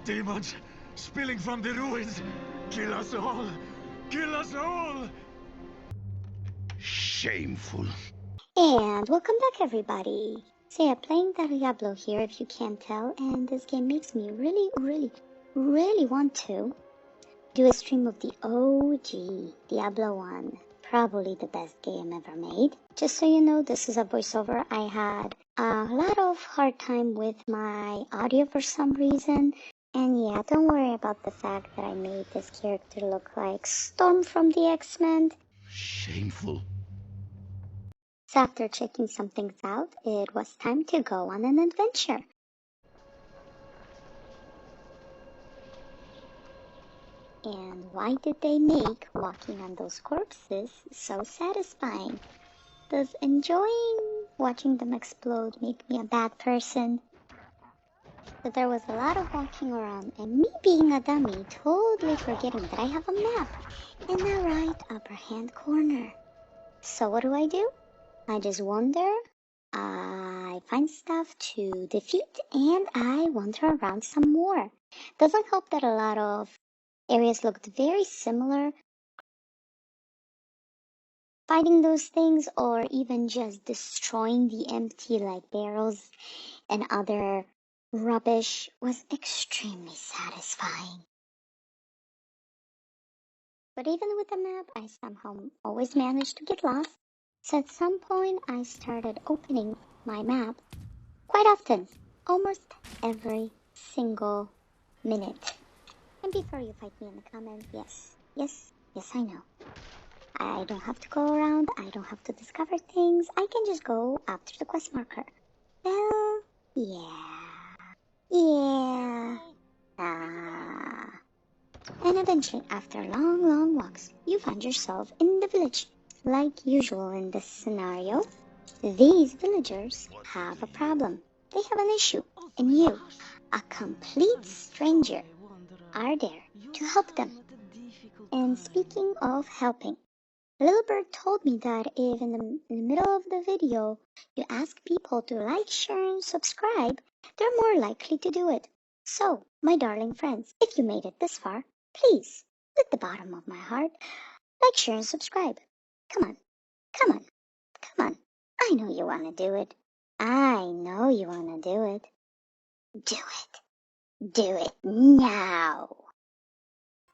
demons spilling from the ruins. Kill us all! Kill us all! Shameful. And welcome back, everybody. So yeah, playing Diablo here, if you can't tell, and this game makes me really want to do a stream of the OG Diablo 1. Probably the best game ever made. Just so you know, this is a voiceover. I had a lot of hard time with my audio for some reason. And yeah, don't worry about the fact that I made this character look like Storm from the X-Men. Shameful. So after checking some things out, it was time to go on an adventure. And why did they make walking on those corpses so satisfying? Does enjoying watching them explode make me a bad person? But there was a lot of walking around, and me being a dummy, totally forgetting that I have a map in the right upper hand corner. So what do? I just wander, I find stuff to defeat, and I wander around some more. Doesn't help that a lot of areas looked very similar. Fighting those things, or even just destroying the empty like barrels and other rubbish, was extremely satisfying. But even with the map, I somehow always managed to get lost. So at some point, I started opening my map quite often, almost every single minute. And before you fight me in the comments, yes, I know. I don't have to go around, I don't have to discover things, I can just go after the quest marker. Well, yeah. And eventually, after long walks, you find yourself in the village. Like usual in this scenario, these villagers have a problem. They have an issue, and you, a complete stranger, are there to help them. And speaking of helping, Little Bird told me that if in the middle of the video you ask people to like, share, and subscribe, they're more likely to do it. So, my darling friends, if you made it this far, please, at the bottom of my heart, like, share, and subscribe. Come on. I know you want to do it. I know you want to do it. Do it now.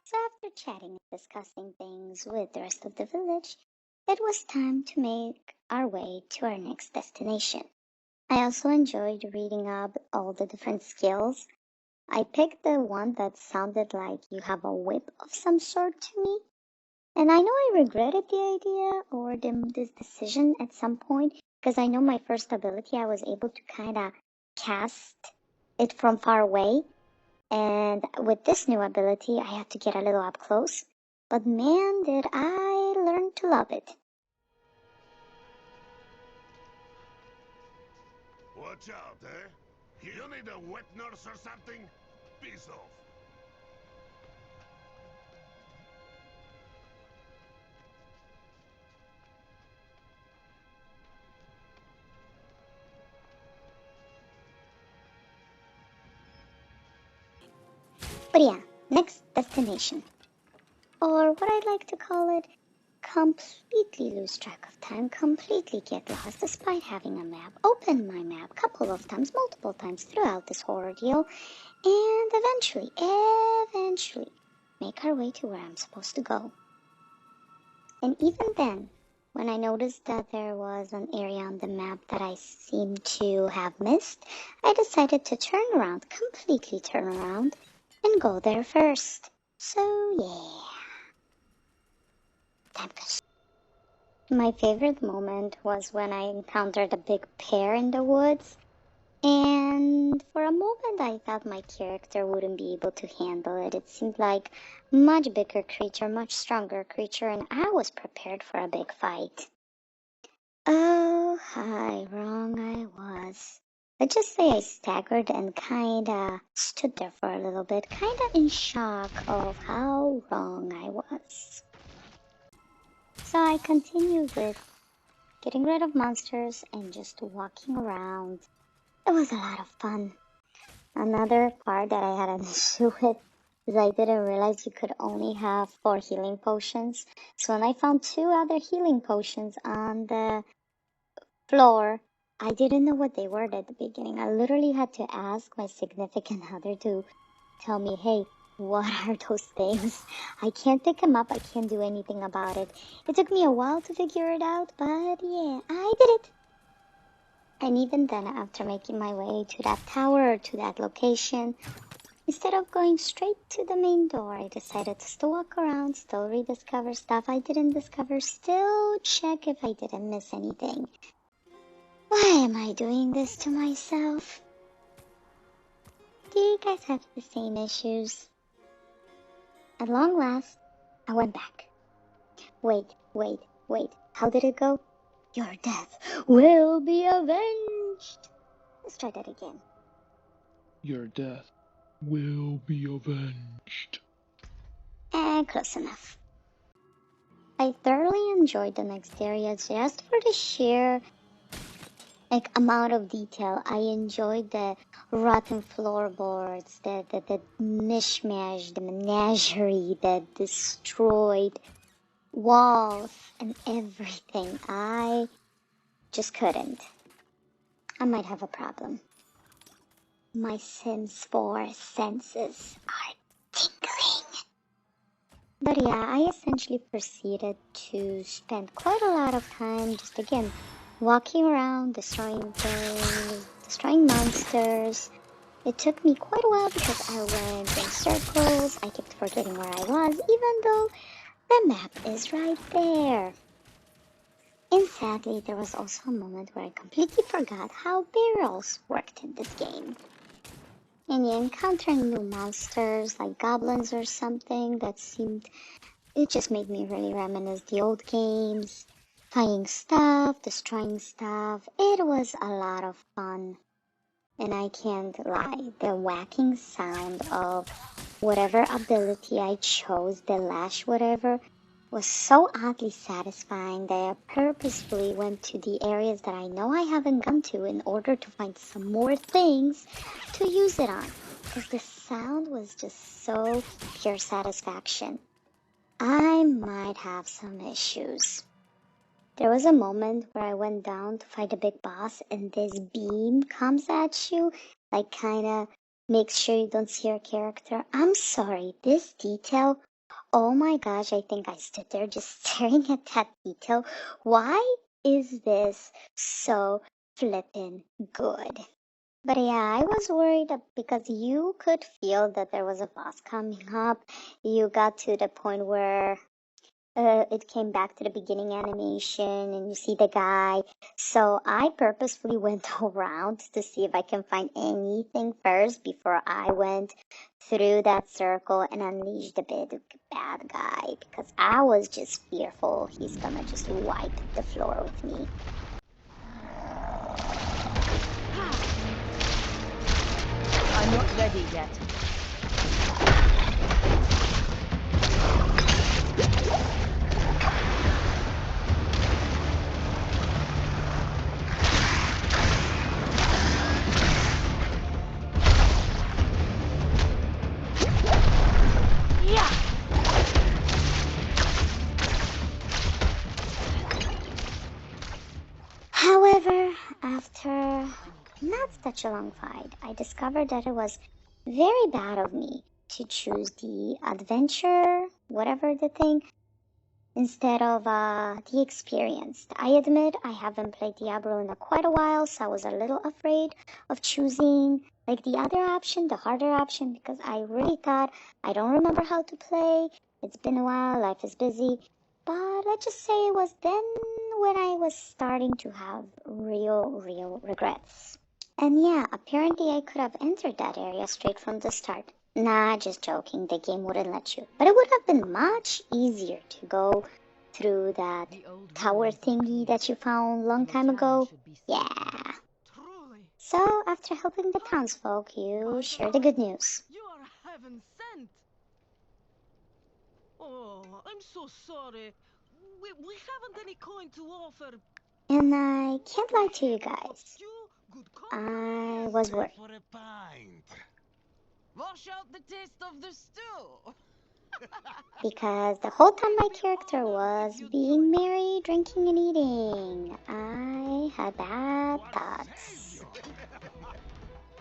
So after chatting and discussing things with the rest of the village, it was time to make our way to our next destination. I also enjoyed reading up all the different skills. I picked the one that sounded like you have a whip of some sort to me. And I know I regretted the idea or this decision at some point, because I know my first ability I was able to kind of cast it from far away. And with this new ability, I had to get a little up close. But man, did I learn to love it. Watch out, eh? You need a wet nurse or something? Piss off. But yeah, next destination. Or what I'd like to call it, completely lose track of time, completely get lost despite having a map, open my map a couple of times, multiple times throughout this whole ordeal, and eventually make our way to where I'm supposed to go. And even then, when I noticed that there was an area on the map that I seemed to have missed, I decided to completely turn around, and go there first. So yeah. My favorite moment was when I encountered a big bear in the woods, and for a moment I thought my character wouldn't be able to handle it. It seemed like a much bigger creature, much stronger creature, and I was prepared for a big fight. Oh, how wrong I was. Let's just say I staggered and kinda stood there for a little bit, kinda in shock of how wrong I was. So I continued with getting rid of monsters and just walking around. It was a lot of fun. Another part that I had an issue with is I didn't realize you could only have 4 healing potions. So when I found 2 other healing potions on the floor, I didn't know what they were at the beginning. I literally had to ask my significant other to tell me, hey, what are those things? I can't pick them up. I can't do anything about it. It took me a while to figure it out, but yeah, I did it. And even then, after making my way to that tower, to that location, instead of going straight to the main door, I decided to still walk around, still rediscover stuff I didn't discover, still check if I didn't miss anything. Why am I doing this to myself? Do you guys have the same issues? At long last, I went back. Wait. How did it go? Your death will be avenged. Let's try that again. Your death will be avenged. Close enough. I thoroughly enjoyed the next area just for the sheer amount of detail. I enjoyed the rotten floorboards, the mishmash, the menagerie, the destroyed walls, and everything. I just couldn't. I might have a problem. My Sims 4 senses are tingling. But yeah, I essentially proceeded to spend quite a lot of time just again walking around, destroying things, destroying monsters. It took me quite a while because I went in circles. I kept forgetting where I was, even though the map is right there. And sadly, there was also a moment where I completely forgot how barrels worked in this game. And yeah, encountering new monsters like goblins or something it just made me really reminisce the old games. Finding stuff, destroying stuff, it was a lot of fun. And I can't lie, the whacking sound of whatever ability I chose, the lash whatever, was so oddly satisfying that I purposefully went to the areas that I know I haven't gone to in order to find some more things to use it on. Because the sound was just so pure satisfaction. I might have some issues. There was a moment where I went down to fight a big boss and this beam comes at you, like kinda makes sure you don't see your character. I'm sorry, this detail, oh my gosh, I think I stood there just staring at that detail. Why is this so flippin' good? But yeah, I was worried because you could feel that there was a boss coming up. You got to the point where it came back to the beginning animation and you see the guy. So I purposefully went around to see if I can find anything first before I went through that circle and unleashed the big bad guy because I was just fearful he's gonna just wipe the floor with me. I'm not ready yet. However, after not such a long fight, I discovered that it was very bad of me to choose the adventure, whatever the thing, instead of the experience. I admit I haven't played Diablo in quite a while, so I was a little afraid of choosing like the other option, the harder option, because I really thought I don't remember how to play. It's been a while, life is busy. But let's just say it was then when I was starting to have real regrets. And yeah, apparently I could have entered that area straight from the start. Nah, just joking, the game wouldn't let you. But it would have been much easier to go through that tower thingy that you found long time ago. Yeah. So, after helping the townsfolk, you share the good news. You are heaven sent. Oh, I'm so sorry. We haven't any coin to offer. And I can't lie to you guys. I was worried. For a pint. Wash out the taste of the stew. Because the whole time my character was being merry, drinking, and eating, I had bad thoughts.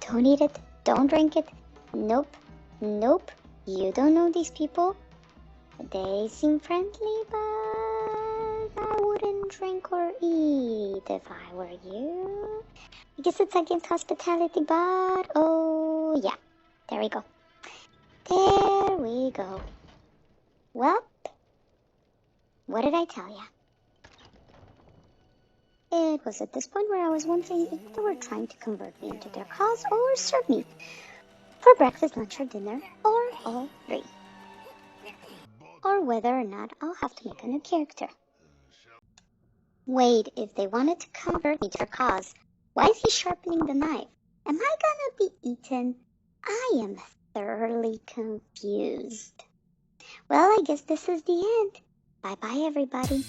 Don't eat it. Don't drink it. Nope. Nope. You don't know these people. They seem friendly, but I wouldn't drink or eat if I were you. I guess it's against hospitality, but oh yeah. There we go. There we go. Well, what did I tell ya? It was at this point where I was wondering if they were trying to convert me into their cause or serve me for breakfast, lunch, or dinner, or all three. Or whether or not I'll have to make a new character. Wait, if they wanted to convert me to their cause, why is he sharpening the knife? Am I gonna be eaten? I am thoroughly confused. Well, I guess this is the end. Bye-bye, everybody.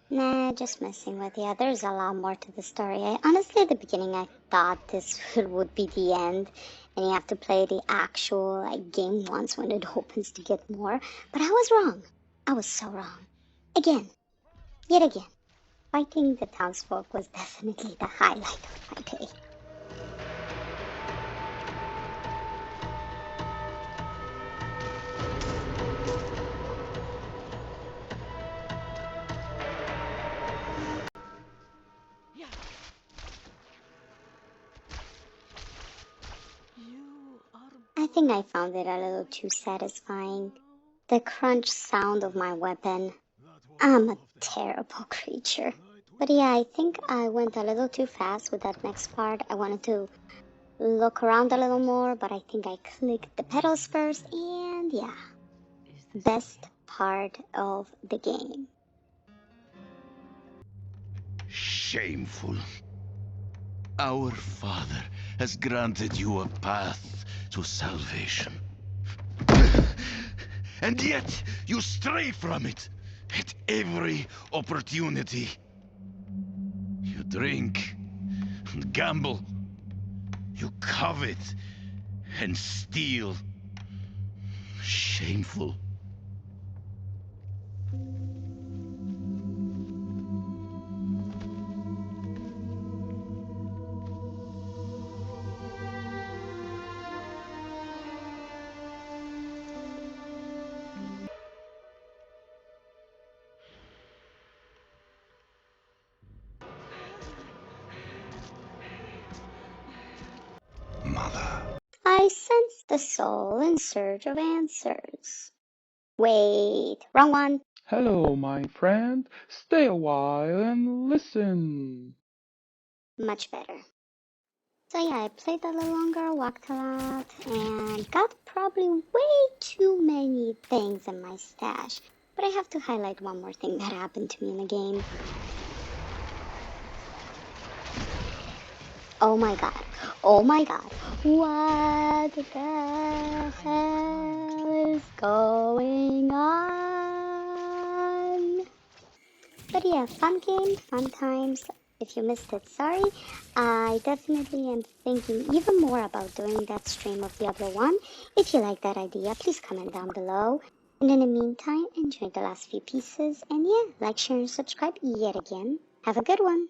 Nah, just messing with you. There's a lot more to the story. Honestly, at the beginning, I thought this would be the end, and you have to play the actual game once when it opens to get more. But I was wrong. I was so wrong. Again. Yet again. Fighting the townsfolk was definitely the highlight of my day. I think I found it a little too satisfying. The crunch sound of my weapon. I'm a terrible creature. But yeah, I think I went a little too fast with that next part. I wanted to look around a little more, but I think I clicked the pedals first, and yeah. Best part of the game. Shameful. Our Father has granted you a path to salvation. And yet, you stray from it at every opportunity. You drink and gamble. You covet and steal. Shameful. Mother. I sense the soul in search of answers. Wait, wrong one. Hello, my friend. Stay a while and listen. Much better. So yeah, I played a little longer, walked a lot, and got probably way too many things in my stash. But I have to highlight one more thing that happened to me in the game. Oh my god. Oh my god. What the hell is going on? But yeah, fun game, fun times. If you missed it, sorry. I definitely am thinking even more about doing that stream of Diablo 1. If you like that idea, please comment down below. And in the meantime, enjoy the last few pieces. And yeah, like, share, and subscribe yet again. Have a good one.